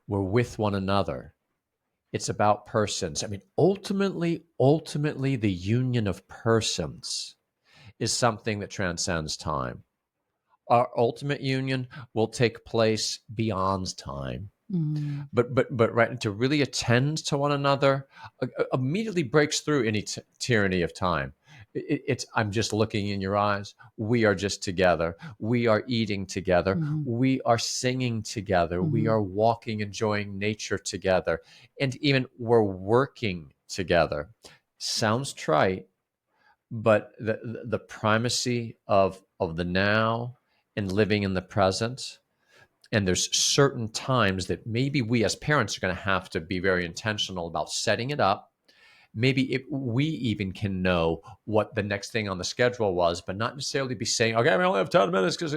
we're with one another. It's about persons. I mean, ultimately the union of persons is something that transcends time. Our ultimate union will take place beyond time. Mm. But right, to really attend to one another immediately breaks through any tyranny of time. It's, I'm just looking in your eyes. We are just together. We are eating together. Hmm. We are singing together. We Hmm. are walking, enjoying nature together, and even we're working together. Sounds trite, but the primacy of the now and living in the present. And there's certain times that maybe we as parents are going to have to be very intentional about setting it up. Maybe we even can know what the next thing on the schedule was, but not necessarily be saying, okay, we only have 10 minutes, because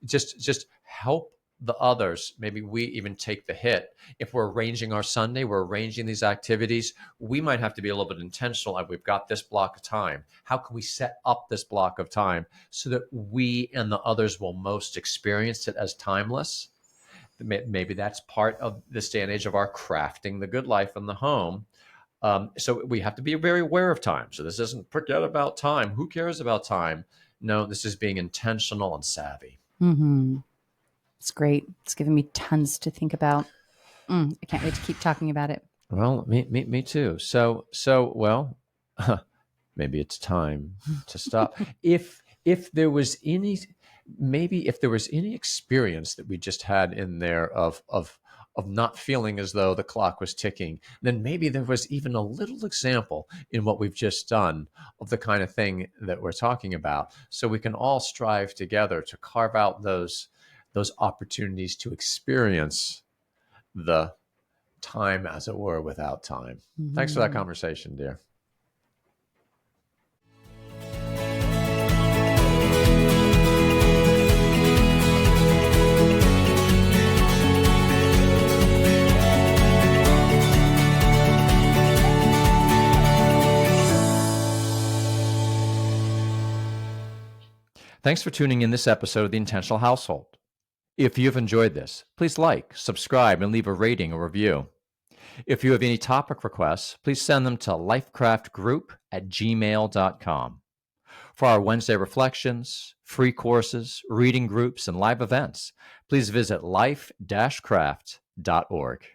just help the others. Maybe we even take the hit. If we're arranging our Sunday, we're arranging these activities, we might have to be a little bit intentional. Like, we've got this block of time. How can we set up this block of time so that we and the others will most experience it as timeless? Maybe that's part of this day and age of our crafting the good life in the home. So we have to be very aware of time. So this isn't forget about time. Who cares about time? No, this is being intentional and savvy. Hmm. It's great. It's given me tons to think about. I can't wait to keep talking about it. Well, me too. Well, maybe it's time to stop. If there was any, maybe if there was any experience that we just had in there of not feeling as though the clock was ticking, then maybe there was even a little example in what we've just done of the kind of thing that we're talking about. So we can all strive together to carve out those opportunities to experience the time, as it were, without time. Thanks for that Hmm. conversation, dear. Thanks for tuning in this episode of The Intentional Household. If you've enjoyed this, please like, subscribe, and leave a rating or review. If you have any topic requests, please send them to lifecraftgroup@gmail.com. For our Wednesday reflections, free courses, reading groups, and live events, please visit life-craft.org.